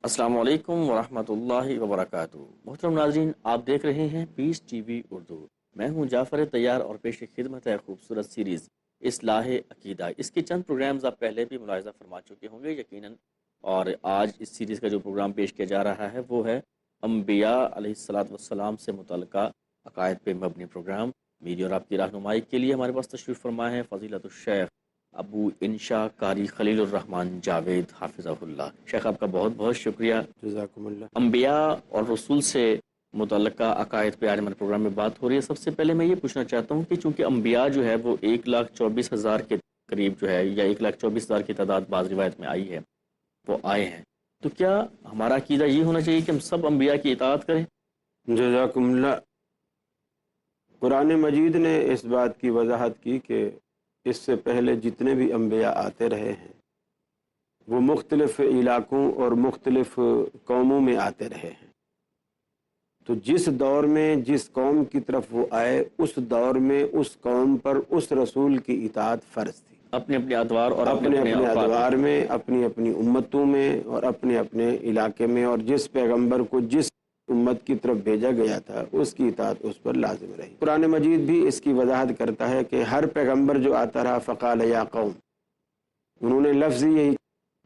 السلام علیکم ورحمۃ اللہ وبرکاتہ۔ محترم ناظرین، آپ دیکھ رہے ہیں پیس ٹی وی اردو۔ میں ہوں جعفر تیار اور پیش خدمت ہے خوبصورت سیریز اصلاح عقیدہ۔ اس کے چند پروگرامز آپ پہلے بھی ملاحظہ فرما چکے ہوں گے یقیناً، اور آج اس سیریز کا جو پروگرام پیش کیا جا رہا ہے وہ ہے انبیاء علیہ السلام سے متعلقہ عقائد پہ مبنی پروگرام۔ میری اور آپ کی رہنمائی کے لیے ہمارے پاس تشریف فرما ہے فضیلت الشیخ ابو انشا قاری خلیل الرحمن جاوید حافظہ اللہ۔ شیخ، آپ کا بہت بہت شکریہ۔ جزاکم اللہ۔ انبیاء اور رسول سے متعلقہ عقائد پہ آج ہمارے پروگرام میں بات ہو رہی ہے۔ سب سے پہلے میں یہ پوچھنا چاہتا ہوں کہ چونکہ انبیاء جو ہے وہ 1,24,000 کے قریب جو ہے، یا 1,24,000 کی تعداد بعض روایت میں آئی ہے، وہ آئے ہیں، تو کیا ہمارا عقیدہ یہ ہونا چاہیے کہ ہم سب انبیاء کی اطاعت کریں؟ جزاکم اللہ۔ قرآن مجید نے اس بات کی وضاحت کی کہ اس سے پہلے جتنے بھی انبیاء آتے رہے ہیں وہ مختلف علاقوں اور مختلف قوموں میں آتے رہے ہیں، تو جس دور میں جس قوم کی طرف وہ آئے اس دور میں اس قوم پر اس رسول کی اطاعت فرض تھی، اپنے اپنے ادوار اور اپنے اپنے اوقات ادوار میں، اپنی اپنی امتوں میں اور اپنے اپنے علاقے میں، اور جس پیغمبر کو جس امت کی طرف بھیجا گیا تھا اس کی اطاعت اس پر لازم رہی۔ قرآن مجید بھی اس کی وضاحت کرتا ہے کہ ہر پیغمبر جو آتا رہا فقال یا قوم، انہوں نے لفظ یہی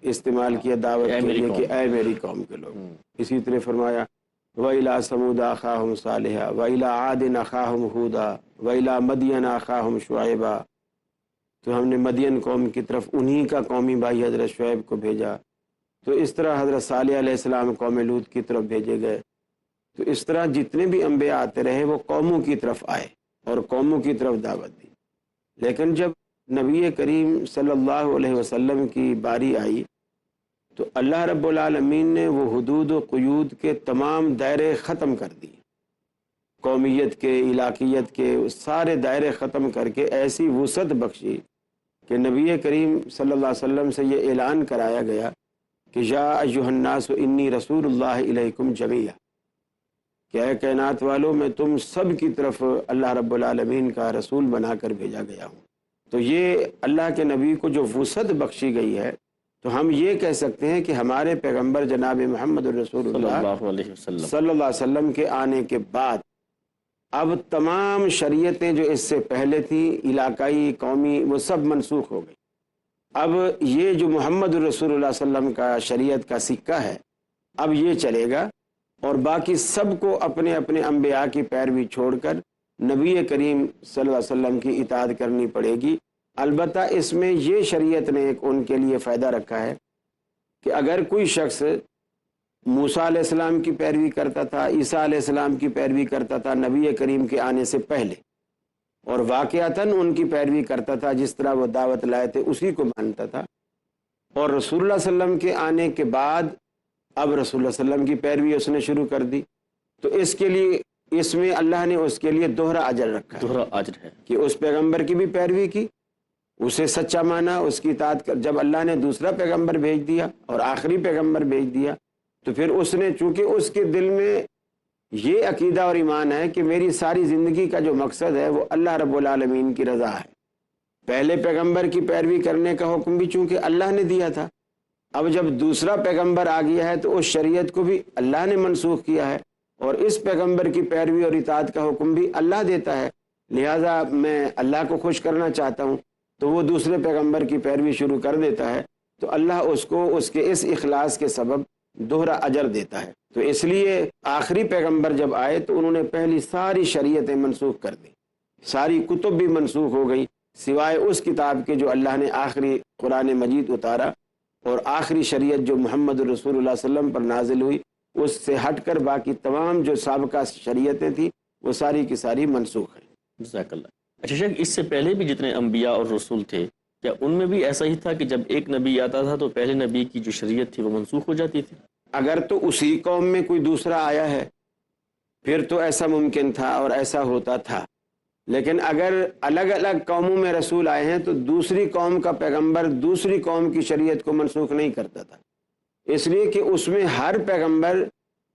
استعمال کیا دعوت کے لیے کہ اے میری قوم کے لوگ۔ اسی طرح فرمایا وَإِلَىٰ ثَمُودَ أَخَاهُمْ صَالِحًا وَإِلَىٰ عَادٍ أَخَاهُمْ هُودًا وَإِلَىٰ مَدْيَنَ أَخَاهُمْ شُعَيْبًا، تو ہم نے مدین قوم کی طرف انہی کا قومی بھائی حضرت شعیب کو بھیجا، تو اس طرح حضرت صالح علیہ السلام قوم لوط کی طرف بھیجے گئے۔ تو اس طرح جتنے بھی انبیاء آتے رہے وہ قوموں کی طرف آئے اور قوموں کی طرف دعوت دی، لیکن جب نبی کریم صلی اللہ علیہ وسلم کی باری آئی تو اللہ رب العالمین نے وہ حدود و قیود کے تمام دائرے ختم کر دی، قومیت کے، علاقیت کے سارے دائرے ختم کر کے ایسی وسعت بخشی کہ نبی کریم صلی اللہ علیہ وسلم سے یہ اعلان کرایا گیا کہ یا ایھا الناس انی رسول اللہ الیکم جمیعا، کہ اے کائنات والو میں تم سب کی طرف اللہ رب العالمین کا رسول بنا کر بھیجا گیا ہوں۔ تو یہ اللہ کے نبی کو جو وسعت بخشی گئی ہے، تو ہم یہ کہہ سکتے ہیں کہ ہمارے پیغمبر جناب محمد الرسول صلی اللہ اللہ علیہ وسلم صلی اللہ علیہ وسلم کے آنے کے بعد اب تمام شریعتیں جو اس سے پہلے تھیں، علاقائی، قومی، وہ سب منسوخ ہو گئی۔ اب یہ جو محمد الرسول اللہ صلی اللہ علیہ وسلم کا شریعت کا سکہ ہے، اب یہ چلے گا، اور باقی سب کو اپنے اپنے انبیاء کی پیروی چھوڑ کر نبی کریم صلی اللہ علیہ وسلم کی اطاعت کرنی پڑے گی۔ البتہ اس میں یہ شریعت نے ایک ان کے لیے فائدہ رکھا ہے کہ اگر کوئی شخص موسیٰ علیہ السلام کی پیروی کرتا تھا، عیسیٰ علیہ السلام کی پیروی کرتا تھا نبی کریم کے آنے سے پہلے، اور واقعتاً ان کی پیروی کرتا تھا، جس طرح وہ دعوت لائے تھے اسی کو مانتا تھا، اور رسول اللہ صلی اللہ علیہ وسلم کے آنے کے بعد اب رسول اللہ صلی اللہ علیہ وسلم کی پیروی اس نے شروع کر دی، تو اس کے لیے اس میں اللہ نے اس کے لیے دوہرا اجر رکھا ہے، دوہرا اجر ہے کہ اس پیغمبر کی بھی پیروی کی، اسے سچا مانا، اس کی اطاعت کر۔ جب اللہ نے دوسرا پیغمبر بھیج دیا اور آخری پیغمبر بھیج دیا، تو پھر اس نے، چونکہ اس کے دل میں یہ عقیدہ اور ایمان ہے کہ میری ساری زندگی کا جو مقصد ہے وہ اللہ رب العالمین کی رضا ہے، پہلے پیغمبر کی پیروی کرنے کا حکم بھی چونکہ اللہ نے دیا تھا، اب جب دوسرا پیغمبر آ گیا ہے تو اس شریعت کو بھی اللہ نے منسوخ کیا ہے، اور اس پیغمبر کی پیروی اور اطاعت کا حکم بھی اللہ دیتا ہے، لہٰذا میں اللہ کو خوش کرنا چاہتا ہوں تو وہ دوسرے پیغمبر کی پیروی شروع کر دیتا ہے، تو اللہ اس کو اس کے اس اخلاص کے سبب دوہرا اجر دیتا ہے۔ تو اس لیے آخری پیغمبر جب آئے تو انہوں نے پہلی ساری شریعتیں منسوخ کر دی، ساری کتب بھی منسوخ ہو گئی، سوائے اس کتاب کے جو اللہ نے آخری قرآن مجید اتارا، اور آخری شریعت جو محمد رسول اللہ صلی اللہ علیہ وسلم پر نازل ہوئی اس سے ہٹ کر باقی تمام جو سابقہ شریعتیں تھیں وہ ساری کی ساری منسوخ ہیں۔ جزاک اللہ۔ اچھا شیخ، اس سے پہلے بھی جتنے انبیاء اور رسول تھے، کیا ان میں بھی ایسا ہی تھا کہ جب ایک نبی آتا تھا تو پہلے نبی کی جو شریعت تھی وہ منسوخ ہو جاتی تھی؟ اگر تو اسی قوم میں کوئی دوسرا آیا ہے پھر تو ایسا ممکن تھا اور ایسا ہوتا تھا، لیکن اگر الگ الگ قوموں میں رسول آئے ہیں تو دوسری قوم کا پیغمبر دوسری قوم کی شریعت کو منسوخ نہیں کرتا تھا، اس لیے کہ اس میں ہر پیغمبر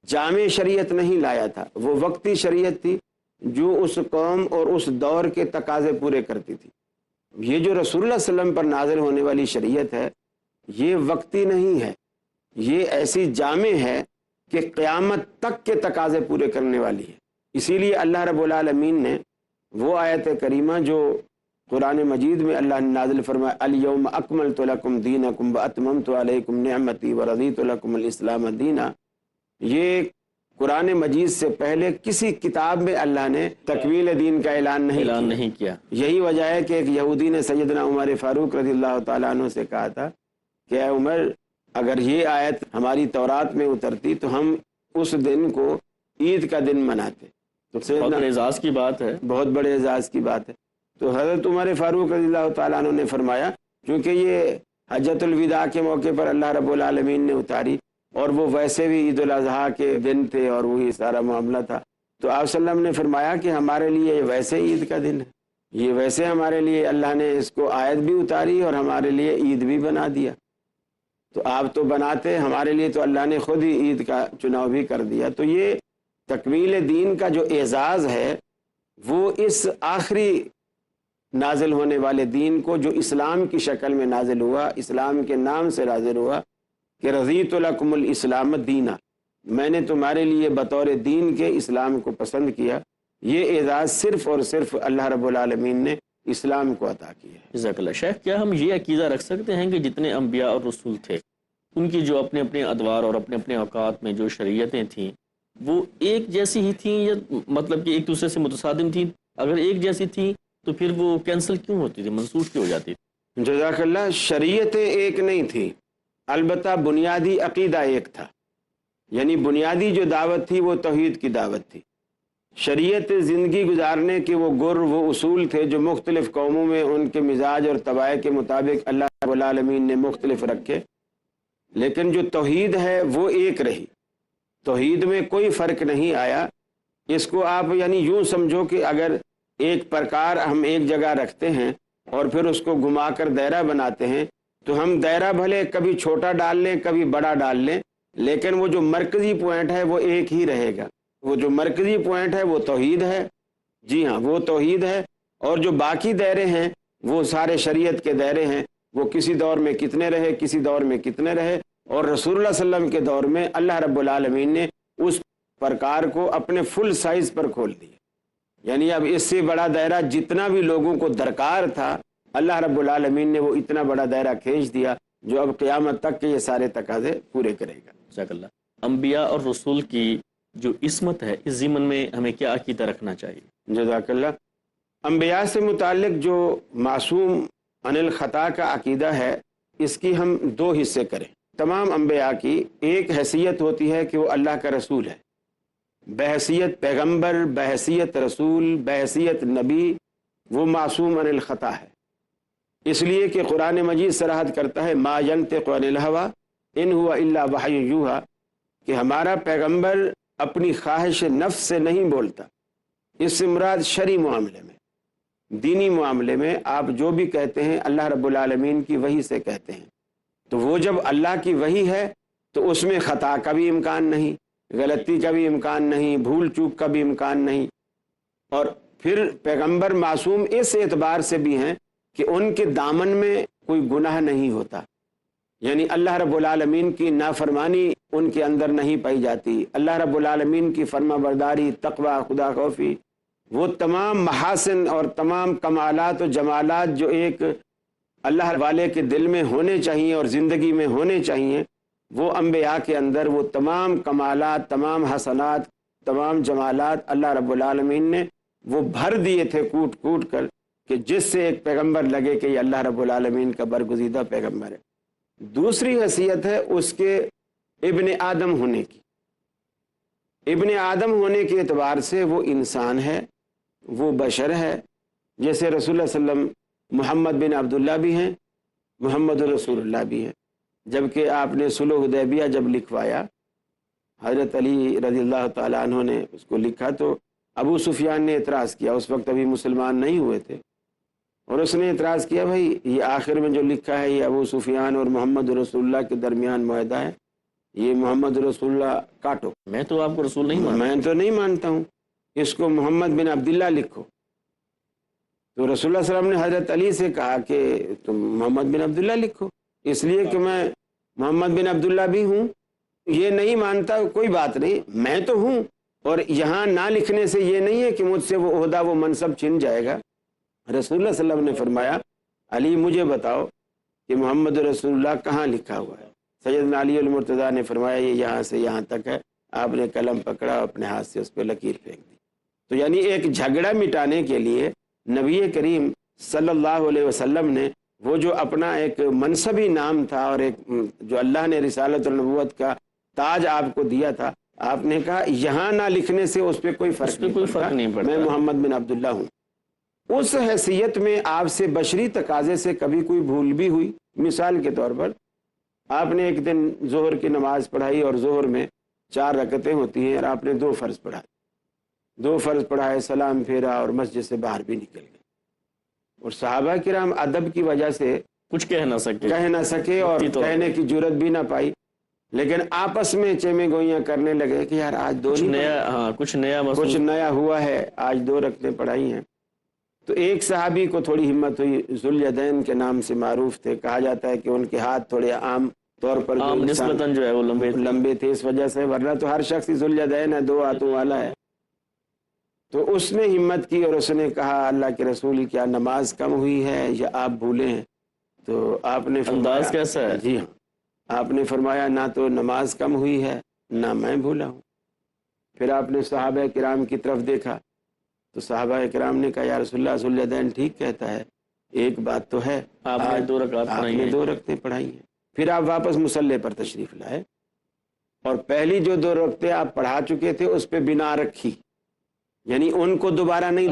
جامع شریعت نہیں لایا تھا، وہ وقتی شریعت تھی جو اس قوم اور اس دور کے تقاضے پورے کرتی تھی۔ یہ جو رسول اللہ صلی اللہ علیہ وسلم پر نازل ہونے والی شریعت ہے یہ وقتی نہیں ہے، یہ ایسی جامع ہے کہ قیامت تک کے تقاضے پورے کرنے والی ہے۔ اسی لیے اللہ رب العالمین نے وہ آیت کریمہ جو قرآن مجید میں اللہ نے نازل فرمایا الیوم اکملت لکم دینکم واتممت علیکم نعمتی ورضیت لکم الاسلام دینا، یہ قرآن مجید سے پہلے کسی کتاب میں اللہ نے تکمیل دین کا اعلان نہیں کیا۔ یہی وجہ ہے کہ ایک یہودی نے سیدنا عمر فاروق رضی اللہ تعالیٰ عنہ سے کہا تھا کہ اے عمر، اگر یہ آیت ہماری تورات میں اترتی تو ہم اس دن کو عید کا دن مناتے۔ تو بہت بڑے اعزاز کی بات ہے، بہت بڑے اعزاز کی بات ہے۔ تو حضرت عمر فاروق رضی اللہ تعالیٰ عنہ نے فرمایا کیونکہ یہ حجۃ الوداع کے موقع پر اللہ رب العالمین نے اتاری اور وہ ویسے بھی عید الاضحیٰ کے دن تھے اور وہی سارا معاملہ تھا، تو آپ صلی اللہ علیہ وسلم نے فرمایا کہ ہمارے لیے یہ ویسے عید کا دن ہے، یہ ویسے ہمارے لیے اللہ نے اس کو آیت بھی اتاری اور ہمارے لیے عید بھی بنا دیا، تو آپ تو بناتے، ہمارے لیے تو اللہ نے خود ہی عید کا چناؤ بھی کر دیا۔ تو یہ تکمیل دین کا جو اعزاز ہے وہ اس آخری نازل ہونے والے دین کو جو اسلام کی شکل میں نازل ہوا، اسلام کے نام سے نازل ہوا کہ رضیت لکم الاسلام دینا، میں نے تمہارے لیے بطور دین کے اسلام کو پسند کیا، یہ اعزاز صرف اور صرف اللہ رب العالمین نے اسلام کو عطا کیا ہے۔ جزاک اللہ۔ شیخ، کیا ہم یہ عقیدہ رکھ سکتے ہیں کہ جتنے انبیاء اور رسول تھے ان کی جو اپنے اپنے ادوار اور اپنے اپنے اوقات میں جو شریعتیں تھیں وہ ایک جیسی ہی تھیں، یا مطلب کہ ایک دوسرے سے متصادم تھیں؟ اگر ایک جیسی تھیں تو پھر وہ کینسل کیوں ہوتی تھی، منسوخ کیوں ہو جاتی تھی؟ جزاک اللہ۔ شریعتیں ایک نہیں تھیں، البتہ بنیادی عقیدہ ایک تھا، یعنی بنیادی جو دعوت تھی وہ توحید کی دعوت تھی۔ شریعت زندگی گزارنے کے وہ گر، وہ اصول تھے جو مختلف قوموں میں ان کے مزاج اور طبائع کے مطابق اللہ رب العالمین نے مختلف رکھے، لیکن جو توحید ہے وہ ایک رہی، توحید میں کوئی فرق نہیں آیا۔ اس کو آپ یعنی یوں سمجھو کہ اگر ایک پرکار ہم ایک جگہ رکھتے ہیں اور پھر اس کو گھما کر دائرہ بناتے ہیں تو ہم دائرہ بھلے کبھی چھوٹا ڈال لیں کبھی بڑا ڈال لیں، لیکن وہ جو مرکزی پوائنٹ ہے وہ ایک ہی رہے گا۔ وہ جو مرکزی پوائنٹ ہے وہ توحید ہے، جی ہاں وہ توحید ہے، اور جو باقی دائرے ہیں وہ سارے شریعت کے دائرے ہیں، وہ کسی دور میں کتنے رہے، کسی دور میں کتنے رہے، اور رسول اللہ صلی اللہ علیہ وسلم کے دور میں اللہ رب العالمین نے اس پرکار کو اپنے فل سائز پر کھول دیا، یعنی اب اس سے بڑا دائرہ جتنا بھی لوگوں کو درکار تھا اللہ رب العالمین نے وہ اتنا بڑا دائرہ کھینچ دیا جو اب قیامت تک کے یہ سارے تقاضے پورے کرے گا۔ جزاک اللہ۔ انبیاء اور رسول کی جو عصمت ہے اس ضمن میں ہمیں کیا عقیدہ رکھنا چاہیے؟ جزاک اللہ۔ انبیاء سے متعلق جو معصوم عن الخطا کا عقیدہ ہے اس کی ہم دو حصے کریں۔ تمام انبیاء کی ایک حیثیت ہوتی ہے کہ وہ اللہ کا رسول ہے، بحیثیت پیغمبر، بحیثیت رسول، بحیثیت نبی، وہ معصوم عن الخطا ہے، اس لیے کہ قرآن مجید صراحت کرتا ہے ما ینطق عن الهوى ان هو الا وحی یوحی، کہ ہمارا پیغمبر اپنی خواہش نفس سے نہیں بولتا۔ اس سے مراد شرعی معاملے میں، دینی معاملے میں آپ جو بھی کہتے ہیں اللہ رب العالمین کی وحی سے کہتے ہیں، تو وہ جب اللہ کی وحی ہے تو اس میں خطا کا بھی امکان نہیں، غلطی کا بھی امکان نہیں، بھول چوک کا بھی امکان نہیں، اور پھر پیغمبر معصوم اس اعتبار سے بھی ہیں کہ ان کے دامن میں کوئی گناہ نہیں ہوتا، یعنی اللہ رب العالمین کی نافرمانی ان کے اندر نہیں پائی جاتی، اللہ رب العالمین کی فرما برداری، تقوی، خدا خوفی، وہ تمام محاسن اور تمام کمالات و جمالات جو ایک اللہ والے کے دل میں ہونے چاہیے اور زندگی میں ہونے چاہیے، وہ انبیاء کے اندر وہ تمام کمالات، تمام حسنات، تمام جمالات اللہ رب العالمین نے وہ بھر دیے تھے کوٹ کوٹ کر، کہ جس سے ایک پیغمبر لگے کہ یہ اللہ رب العالمین کا برگزیدہ پیغمبر ہے۔ دوسری حیثیت ہے اس کے ابن آدم ہونے کی۔ ابن آدم ہونے کے اعتبار سے وہ انسان ہے، وہ بشر ہے، جیسے رسول اللہ صلی اللہ علیہ وسلم محمد بن عبداللہ بھی ہیں، محمد رسول اللہ بھی ہیں۔ جبکہ آپ نے صلح حدیبیہ جب لکھوایا، حضرت علی رضی اللہ تعالیٰ عنہ نے اس کو لکھا تو ابو سفیان نے اعتراض کیا، اس وقت ابھی مسلمان نہیں ہوئے تھے، اور اس نے اعتراض کیا بھائی یہ آخر میں جو لکھا ہے یہ ابو سفیان اور محمد رسول اللہ کے درمیان معاہدہ ہے، یہ محمد رسول اللہ کاٹو، میں تو آپ کو رسول نہیں مانتا، میں تو نہیں مانتا ہوں، اس کو محمد بن عبداللہ لکھو۔ تو رسول اللہ صلی اللہ علیہ وسلم نے حضرت علی سے کہا کہ تم محمد بن عبداللہ لکھو، اس لیے کہ میں محمد بن عبداللہ بھی ہوں، یہ نہیں مانتا کوئی بات نہیں، میں تو ہوں، اور یہاں نہ لکھنے سے یہ نہیں ہے کہ مجھ سے وہ عہدہ وہ منصب چھن جائے گا۔ رسول اللہ صلی اللہ علیہ وسلم نے فرمایا علی مجھے بتاؤ کہ محمد رسول اللہ کہاں لکھا ہوا ہے؟ سیدنا علی المرتضیٰ نے فرمایا یہ یہاں سے یہاں تک ہے۔ آپ نے قلم پکڑا، اپنے ہاتھ سے اس پہ لکیر پھینک دی۔ تو یعنی ایک جھگڑا مٹانے کے لیے نبی کریم صلی اللہ علیہ وسلم نے وہ جو اپنا ایک منصبی نام تھا اور ایک جو اللہ نے رسالت اور نبوت کا تاج آپ کو دیا تھا، آپ نے کہا یہاں نہ لکھنے سے اس پہ کوئی فرق نہیں پڑتا، میں محمد بن عبداللہ ہوں۔ اس حیثیت میں آپ سے بشری تقاضے سے کبھی کوئی بھول بھی ہوئی، مثال کے طور پر آپ نے ایک دن ظہر کی نماز پڑھائی اور ظہر میں 4 رکعتیں ہوتی ہیں اور آپ نے 2 فرض پڑھائے، 2 فرض پڑھائے، سلام پھیرا اور مسجد سے باہر بھی نکل گئے، اور صحابہ کرام ادب کی وجہ سے کچھ کہہ نہ سکے اور کہنے کی جرت بھی نہ پائی، لیکن آپس میں چیمے گوئیاں کرنے لگے کہ یار آج کچھ نیا ہوا ہے، آج 2 رکعتیں پڑھائی ہیں۔ تو ایک صحابی کو تھوڑی ہمت ہوئی، ذوالیدین کے نام سے معروف تھے، کہا جاتا ہے کہ ان کے ہاتھ تھوڑے عام طور پر نسبتاً جو ہے وہ لمبے تھے، اس وجہ سے، ورنہ تو ہر شخص ذوالیدین ہے، 2 ہاتھوں والا ہے۔ تو اس نے ہمت کی اور اس نے کہا اللہ کے رسول کیا نماز کم ہوئی ہے یا آپ بھولے ہیں؟ تو آپ نے انداز کیسا ہے؟ جی ہاں، آپ نے فرمایا نہ تو نماز کم ہوئی ہے نہ میں بھولا ہوں۔ پھر آپ نے صحابہ کرام کی طرف دیکھا تو صحابہ کرام نے کہا یا رسول اللہ ذوالیدین ٹھیک کہتا ہے، ایک بات تو ہے آپ نے 2 رکعتیں پڑھائی ہیں۔ پھر آپ واپس مصلی پر تشریف لائے اور پہلی جو 2 رکعتیں آپ پڑھا چکے تھے اس پہ بنا رکھی، یعنی ان کو دوبارہ نہیں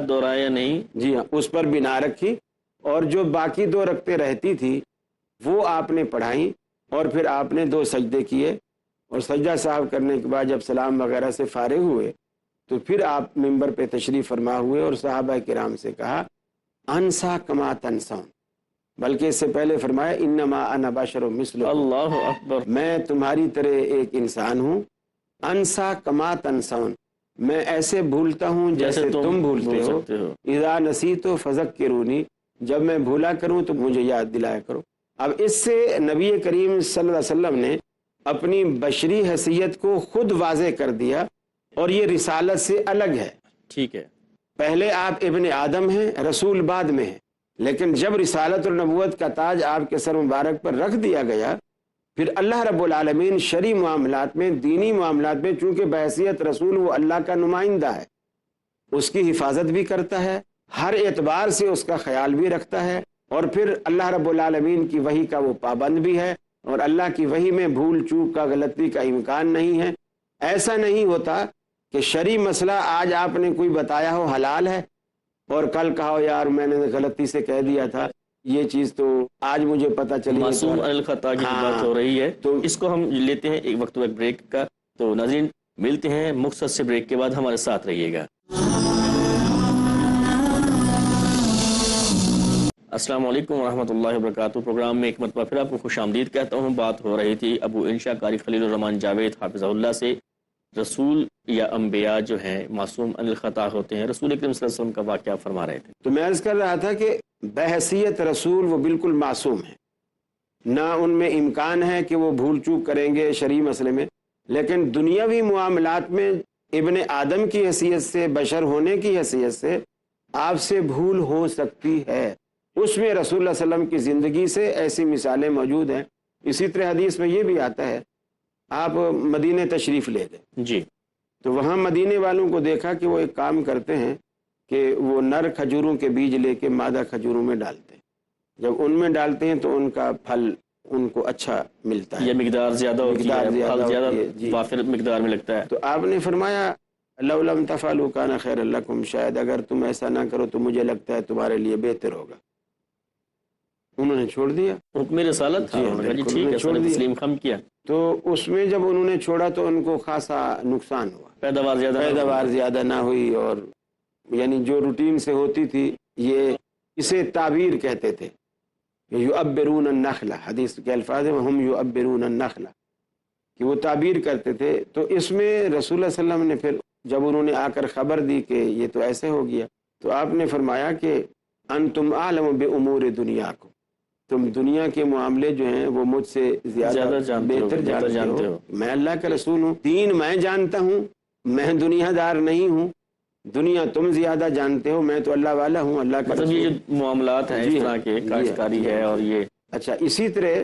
دہرایا نہیں، جی ہاں، اس پر بنا رکھی، اور جو باقی 2 رکعتیں رہتی تھی وہ آپ نے پڑھائیں، اور پھر آپ نے 2 سجدے کیے، اور سجدہ صاحب کرنے کے بعد جب سلام وغیرہ سے فارغ ہوئے تو پھر آپ ممبر پہ تشریف فرما ہوئے اور صحابہ کرام سے کہا انسا کما تنسون، بلکہ اس سے پہلے فرمایا انما انا بشر مثلکم، اللہ اکبر، میں تمہاری طرح ایک انسان ہوں، انسا کما تنسون، میں ایسے بھولتا ہوں جیسے تم بھولتے ہو، اذا نسیت فذکرونی، جب میں بھولا کروں تو مجھے یاد دلایا کرو۔ اب اس سے نبی کریم صلی اللہ علیہ وسلم نے اپنی بشری حیثیت کو خود واضح کر دیا، اور یہ رسالت سے الگ ہے۔ ٹھیک ہے، پہلے آپ ابن آدم ہیں، رسول بعد میں ہیں، لیکن جب رسالت اور نبوت کا تاج آپ کے سر مبارک پر رکھ دیا گیا، پھر اللہ رب العالمین شرعی معاملات میں، دینی معاملات میں، چونکہ بحیثیت رسول وہ اللہ کا نمائندہ ہے، اس کی حفاظت بھی کرتا ہے، ہر اعتبار سے اس کا خیال بھی رکھتا ہے، اور پھر اللہ رب العالمین کی وحی کا وہ پابند بھی ہے، اور اللہ کی وحی میں بھول چوک کا، غلطی کا امکان نہیں ہے۔ ایسا نہیں ہوتا کہ شرعی مسئلہ آج آپ نے کوئی بتایا ہو حلال ہے اور کل کہا ہو یار میں نے غلطی سے کہہ دیا تھا یہ چیز، تو آج مجھے پتہ چلی معصوم عن الخطا کی بات ہو رہی ہے، تو اس کو ہم لیتے ہیں ایک وقت بریک کا۔ تو ناظرین ملتے ہیں مختصر سے بریک کے بعد، ہمارے ساتھ رہیے گا۔ السلام علیکم ورحمۃ اللہ وبرکاتہ۔ پروگرام میں ایک مرتبہ پھر آپ کو خوش آمدید کہتا ہوں۔ بات ہو رہی تھی ابو انشا قاری خلیل الرحمن جاوید حافظہ اللہ سے، رسول یا انبیاء جو ہیں معصوم عن الخطا ہوتے ہیں، رسول اکرم صلی اللہ علیہ وسلم کا واقعہ فرما رہے تھے۔ تو میں عرض کر رہا تھا کہ بحیثیت رسول وہ بالکل معصوم ہے، نہ ان میں امکان ہے کہ وہ بھول چوک کریں گے شرعی مسئلے میں، لیکن دنیاوی معاملات میں ابن آدم کی حیثیت سے، بشر ہونے کی حیثیت سے آپ سے بھول ہو سکتی ہے، اس میں رسول اللہ صلی اللہ علیہ وسلم کی زندگی سے ایسی مثالیں موجود ہیں۔ اسی طرح حدیث میں یہ بھی آتا ہے، آپ مدینے تشریف لے گئے جی، تو وہاں مدینے والوں کو دیکھا کہ وہ ایک کام کرتے ہیں کہ وہ نر کھجوروں کے بیج لے کے مادہ کھجوروں میں ڈالتے ہیں، جب ان میں ڈالتے ہیں تو ان کا پھل ان کو اچھا ملتا ہے، یہ مقدار زیادہ ہوتی ہے، پھل زیادہ جی، وافر مقدار میں لگتا ہے۔ تو آپ نے فرمایا لو لم تفعلوا کان خیرا لکم، شاید اگر تم ایسا نہ کرو تو مجھے لگتا ہے تمہارے لیے بہتر ہوگا۔ انہوں نے چھوڑ دیا، حکم رسالت تھا، انہوں نے کہا جی ٹھیک ہے، چھوڑ دیا، تسلیم خم کیا۔ تو اس میں جب انہوں نے چھوڑا تو ان کو خاصا نقصان ہوا، پیداوار زیادہ نہ ہوئی، اور یعنی جو روٹین سے ہوتی تھی، یہ اسے تعبیر کہتے تھے، یعبرون النخل، حدیث کے الفاظ ہیں ہم یعبرون النخل، کہ وہ تعبیر کرتے تھے۔ تو اس میں رسول اللہ صلی اللہ علیہ وسلم نے پھر جب انہوں نے آ کر خبر دی کہ یہ تو ایسے ہو گیا، تو آپ نے فرمایا کہ انتم اعلم بامور دنیاکم، تم دنیا کے معاملے جو ہیں وہ مجھ سے زیادہ بہتر جانتے ہو. میں اللہ کا رسول ہوں، دین میں جانتا ہوں، میں دنیا دار نہیں ہوں. دنیا تم زیادہ جانتے ہو، میں تو اللہ والا ہوں، اللہ کا مطلب یہ جو معاملات ہیں اس طرح کے کاشتکاری ہے اور یہ. اچھا، اسی طرح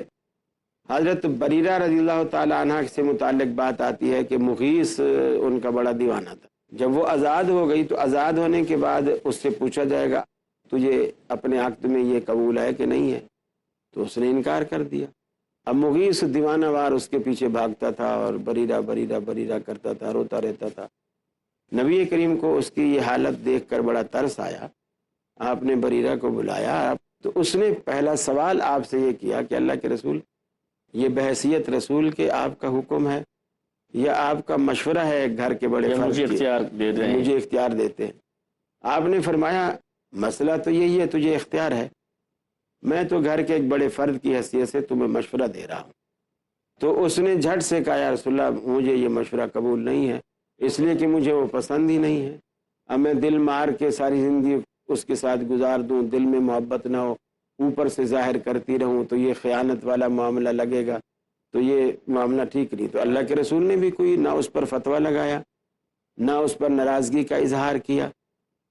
حضرت بریرہ رضی اللہ تعالیٰ عنہ سے متعلق بات آتی ہے کہ مغیث ان کا بڑا دیوانہ تھا. جب وہ آزاد ہو گئی تو آزاد ہونے کے بعد اس سے پوچھا جائے گا تجھے اپنے عقد میں یہ قبول ہے کہ نہیں ہے، تو اس نے انکار کر دیا. اب مغیث دیوانہ وار اس کے پیچھے بھاگتا تھا اور بریرہ بریرہ بریرہ کرتا تھا، روتا رہتا تھا. نبی کریم کو اس کی یہ حالت دیکھ کر بڑا ترس آیا. آپ نے بریرہ کو بلایا تو اس نے پہلا سوال آپ سے یہ کیا کہ اللہ کے رسول، یہ بحیثیت رسول کے آپ کا حکم ہے یا آپ کا مشورہ ہے گھر کے بڑے فرد مجھے اختیار دے دیں، مجھے اختیار دیتے ہیں؟ آپ نے فرمایا مسئلہ تو یہی ہے، تجھے اختیار ہے، میں تو گھر کے ایک بڑے فرد کی حیثیت سے تمہیں مشورہ دے رہا ہوں. تو اس نے جھٹ سے کہا یا رسول اللہ مجھے یہ مشورہ قبول نہیں ہے، اس لیے کہ مجھے وہ پسند ہی نہیں ہے. اب میں دل مار کے ساری زندگی اس کے ساتھ گزار دوں، دل میں محبت نہ ہو، اوپر سے ظاہر کرتی رہوں تو یہ خیانت والا معاملہ لگے گا، تو یہ معاملہ ٹھیک نہیں. تو اللہ کے رسول نے بھی کوئی نہ اس پر فتویٰ لگایا، نہ اس پر ناراضگی کا اظہار کیا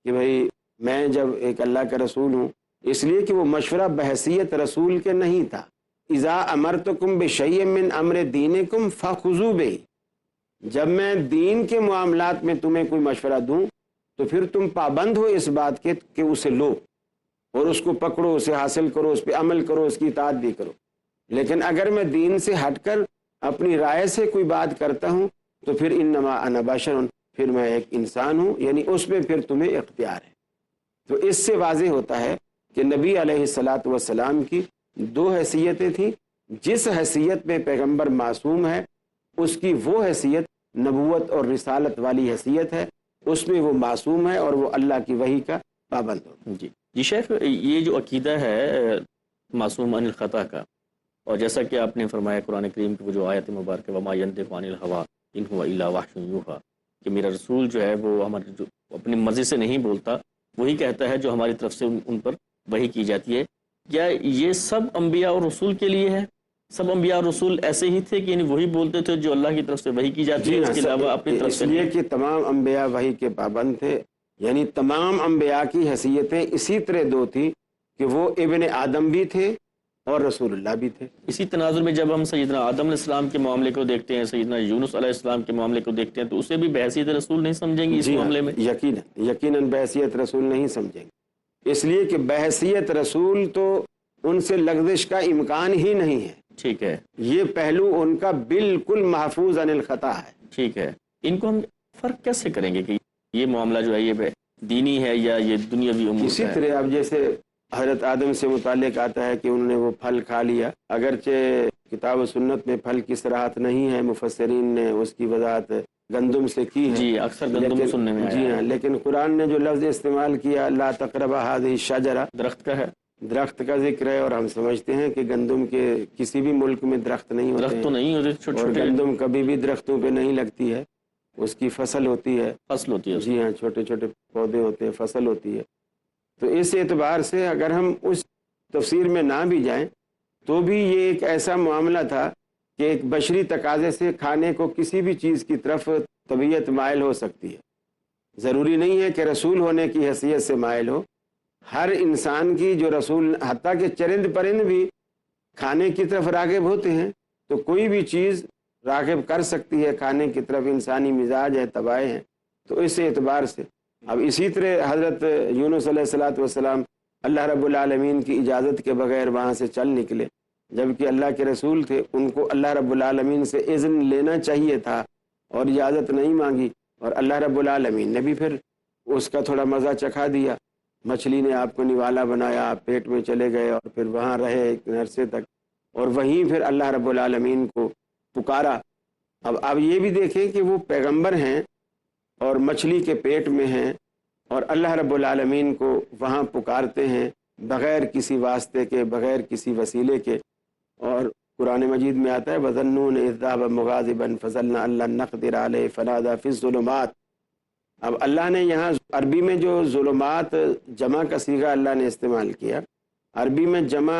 کہ بھائی میں جب ایک اللہ کا رسول ہوں، اس لیے کہ وہ مشورہ بحیثیت رسول کے نہیں تھا. اذا امرتکم بشیء من امر دینکم فخذوا بہ، جب میں دین کے معاملات میں تمہیں کوئی مشورہ دوں تو پھر تم پابند ہو اس بات کے کہ اسے لو اور اس کو پکڑو، اسے حاصل کرو، اس پہ عمل کرو، اس کی اطاعت بھی کرو. لیکن اگر میں دین سے ہٹ کر اپنی رائے سے کوئی بات کرتا ہوں تو پھر انما انا بشر، پھر میں ایک انسان ہوں، یعنی اس میں پھر تمہیں اختیار ہے. تو اس سے واضح ہوتا ہے کہ نبی علیہ الصلاۃ والسلام کی دو حیثیتیں تھیں. جس حیثیت میں پیغمبر معصوم ہے اس کی وہ حیثیت نبوت اور رسالت والی حیثیت ہے، اس میں وہ معصوم ہے اور وہ اللہ کی وحی کا پابند ہو. جی شیخ، یہ جو عقیدہ ہے معصوم عن الخطا کا، اور جیسا کہ آپ نے فرمایا قرآن کریم کی وہ جو آیت مبارکہ وما ينطق عن الهوى ان هو الا وحی یوحی، کہ میرا رسول جو ہے وہ ہمارے جو اپنی مرضی سے نہیں بولتا، وہی کہتا ہے جو ہماری طرف سے ان پر وحی کی جاتی ہے. کیا یہ سب انبیاء اور رسول کے لیے ہے؟ سب انبیاء اور رسول ایسے ہی تھے کہ یعنی وہی بولتے تھے جو اللہ کی طرف سے وحی کی جاتی ہے، اس کے علاوہ اپنی طرف سے؟ اس لیے کہ تمام انبیاء وحی کے پابند تھے، یعنی تمام انبیاء کی حیثیتیں اسی طرح دو تھی کہ وہ ابن آدم بھی تھے اور رسول اللہ بھی تھے. اسی تناظر میں جب ہم سیدنا آدم علیہ السلام کے معاملے کو دیکھتے ہیں، سیدنا یونس علیہ السلام کے معاملے کو دیکھتے ہیں، تو اسے بھی بحیثیت رسول نہیں سمجھیں گے اس معاملے میں؟ یقیناً بحیثیت رسول نہیں سمجھیں گے، اس لیے کہ بحیثیت رسول تو ان سے لغزش کا امکان ہی نہیں ہے. ٹھیک ہے، یہ پہلو ان کا بالکل محفوظ عن الخطا ہے. ٹھیک ہے، ان کو ہم فرق کیسے کریں گے کہ یہ معاملہ جو ہے یہ دینی ہے یا یہ دنیاوی امور ہے؟ اسی طرح اب جیسے حضرت آدم سے متعلق آتا ہے کہ انہوں نے وہ پھل کھا لیا، اگرچہ کتاب و سنت میں پھل کی صراحت نہیں ہے، مفسرین نے اس کی وضاحت گندم سے کی ہے. جی، اکثر گندم سننے میں جی ہاں، لیکن قرآن نے جو لفظ استعمال کیا لا تقربا هذه الشجرہ، درخت کا ہے، درخت کا ذکر ہے، اور ہم سمجھتے ہیں کہ گندم کے کسی بھی ملک میں درخت نہیں ہوتے، درخت تو نہیں ہوتے چھوٹے اور چھوٹے، گندم کبھی بھی درختوں پہ نہیں لگتی ہے، اس کی فصل ہوتی ہے. فصل ہوتی ہے، جی ہاں، چھوٹے چھوٹے پودے ہوتے ہیں، فصل ہوتی ہے. تو اس اعتبار سے اگر ہم اس تفسیر میں نہ بھی جائیں تو بھی یہ ایک ایسا معاملہ تھا کہ ایک بشری تقاضے سے کھانے کو کسی بھی چیز کی طرف طبیعت مائل ہو سکتی ہے. ضروری نہیں ہے کہ رسول ہونے کی حیثیت سے مائل ہو. ہر انسان کی جو رسول، حتیٰ کہ چرند پرند بھی کھانے کی طرف راغب ہوتے ہیں، تو کوئی بھی چیز راغب کر سکتی ہے کھانے کی طرف، انسانی مزاج ہے، طبائع ہیں. تو اس اعتبار سے اب اسی طرح حضرت یونس علیہ الصلاۃ والسلام اللہ رب العالمین کی اجازت کے بغیر وہاں سے چل نکلے، جبکہ اللہ کے رسول تھے، ان کو اللہ رب العالمین سے اذن لینا چاہیے تھا اور اجازت نہیں مانگی، اور اللہ رب العالمین نے بھی پھر اس کا تھوڑا مزہ چکھا دیا. مچھلی نے آپ کو نوالا بنایا، آپ پیٹ میں چلے گئے اور پھر وہاں رہے ایک عرصے تک، اور وہیں پھر اللہ رب العالمین کو پکارا. اب آپ یہ بھی دیکھیں کہ وہ پیغمبر ہیں اور مچھلی کے پیٹ میں ہیں، اور اللہ رب العالمین کو وہاں پکارتے ہیں بغیر کسی واسطے کے، بغیر کسی وسیلے کے. اور قرآن مجید میں آتا ہے وَظَنُّونَ إِذْ ذَهَبَ مُغَاضِبًا فَظَنَّ أَن لَّن نَّقْدِرَ عَلَيْهِ فَنَادَىٰ فِي الظُّلُمَاتِ. اب اللہ نے یہاں عربی میں جو ظلمات جمع کا صیغہ اللہ نے استعمال کیا، عربی میں جمع